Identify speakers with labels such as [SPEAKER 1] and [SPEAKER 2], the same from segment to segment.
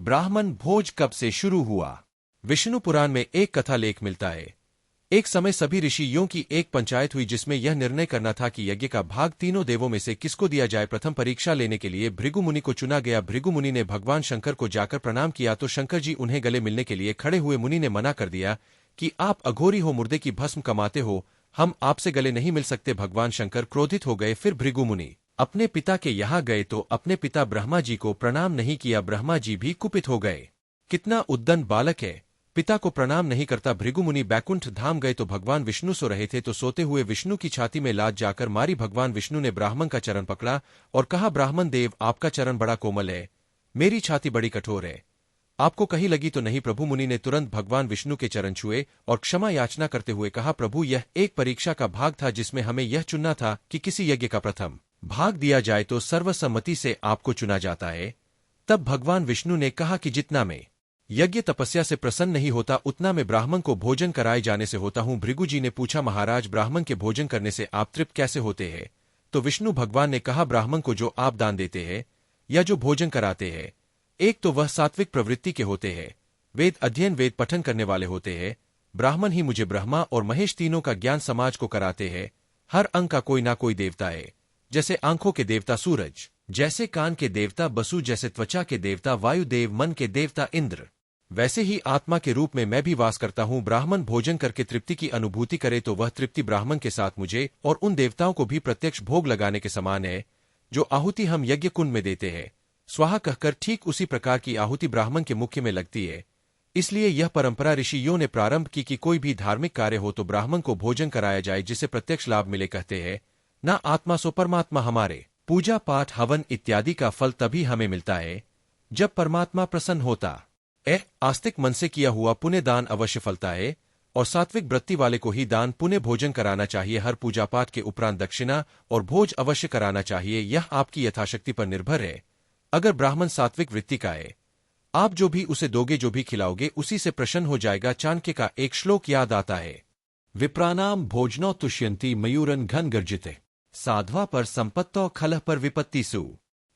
[SPEAKER 1] ब्राह्मण भोज कब से शुरू हुआ? विष्णु पुराण में एक कथा लेख मिलता है। एक समय सभी ऋषियों की एक पंचायत हुई जिसमें यह निर्णय करना था कि यज्ञ का भाग तीनों देवों में से किसको दिया जाए। प्रथम परीक्षा लेने के लिए भृगु मुनि को चुना गया। भृगु मुनि ने भगवान शंकर को जाकर प्रणाम किया तो शंकर जी उन्हें गले मिलने के लिए खड़े हुए। मुनि ने मना कर दिया कि आप अघोरी हो, मुर्दे की भस्म कमाते हो, हम आपसे गले नहीं मिल सकते। भगवान शंकर क्रोधित हो गए। फिर भृगु मुनि अपने पिता के यहाँ गए तो अपने पिता ब्रह्मा जी को प्रणाम नहीं किया। ब्रह्मा जी भी कुपित हो गए। कितना उद्दंड बालक है, पिता को प्रणाम नहीं करता। भृगु मुनि बैकुंठ धाम गए तो भगवान विष्णु सो रहे थे तो सोते हुए विष्णु की छाती में लात जाकर मारी। भगवान विष्णु ने ब्राह्मण का चरण पकड़ा और कहा, ब्राह्मण देव, आपका चरण बड़ा कोमल है, मेरी छाती बड़ी कठोर है, आपको कहीं लगी तो नहीं? प्रभु मुनि ने तुरंत भगवान विष्णु के चरण छुए और क्षमा याचना करते हुए कहा, प्रभु, यह एक परीक्षा का भाग था जिसमें हमें यह चुनना था कि किसी यज्ञ का प्रथम भाग दिया जाए तो सर्वसम्मति से आपको चुना जाता है। तब भगवान विष्णु ने कहा कि जितना में यज्ञ तपस्या से प्रसन्न नहीं होता उतना में ब्राह्मण को भोजन कराए जाने से होता हूँ। भृगु जी ने पूछा, महाराज, ब्राह्मण के भोजन करने से आप तृप्त कैसे होते हैं? तो विष्णु भगवान ने कहा, ब्राह्मण को जो आप दान देते हैं या जो भोजन कराते हैं, एक तो वह सात्विक प्रवृत्ति के होते हैं, वेद अध्ययन वेद पठन करने वाले होते हैं। ब्राह्मण ही मुझे ब्रह्मा और महेश तीनों का ज्ञान समाज को कराते हैं। हर अंग का कोई ना कोई देवता है, जैसे आंखों के देवता सूरज, जैसे कान के देवता बसु, जैसे त्वचा के देवता वायुदेव, मन के देवता इंद्र, वैसे ही आत्मा के रूप में मैं भी वास करता हूँ। ब्राह्मण भोजन करके तृप्ति की अनुभूति करे तो वह तृप्ति ब्राह्मण के साथ मुझे और उन देवताओं को भी प्रत्यक्ष भोग लगाने के समान है जो आहुति हम यज्ञ कुंड में देते हैं। स्वाहा कहकर ठीक उसी प्रकार की आहुति ब्राह्मण के मुख्य में लगती है। इसलिए यह परंपरा ऋषियों ने प्रारंभ की कि कोई भी धार्मिक कार्य हो तो ब्राह्मण को भोजन कराया जाए जिससे प्रत्यक्ष लाभ मिले। कहते हैं, ना आत्मा सो परमात्मा हमारे। पूजा पाठ हवन इत्यादि का फल तभी हमें मिलता है जब परमात्मा प्रसन्न होता। आस्तिक मन से किया हुआ पुण्य दान अवश्य फलता है और सात्विक वृत्ति वाले को ही दान पुण्य भोजन कराना चाहिए। हर पूजा पाठ के उपरांत दक्षिणा और भोज अवश्य कराना चाहिए। यह आपकी यथाशक्ति पर निर्भर है। अगर ब्राह्मण सात्विक वृत्ति का है, आप जो भी उसे दोगे, जो भी खिलाओगे, उसी से प्रसन्न हो जाएगा। चाणक्य का एक श्लोक याद आता है, विप्रानाम भोजनो तुष्यंती मयूरन घन गर्जिते, साध्वा पर संपत्तो खलह पर विपत्तिसु।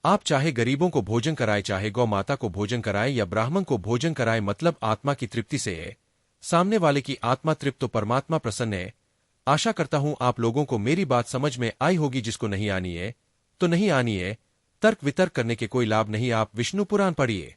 [SPEAKER 1] आप चाहे गरीबों को भोजन कराए, चाहे गौ माता को भोजन कराए या ब्राह्मण को भोजन कराए, मतलब आत्मा की तृप्ति से है। सामने वाले की आत्मा तृप्त तो परमात्मा प्रसन्न है। आशा करता हूं आप लोगों को मेरी बात समझ में आई होगी। जिसको नहीं आनी है तो नहीं आनी है, तर्क वितर्क करने के कोई लाभ नहीं। आप विष्णु पुराण पढ़िए।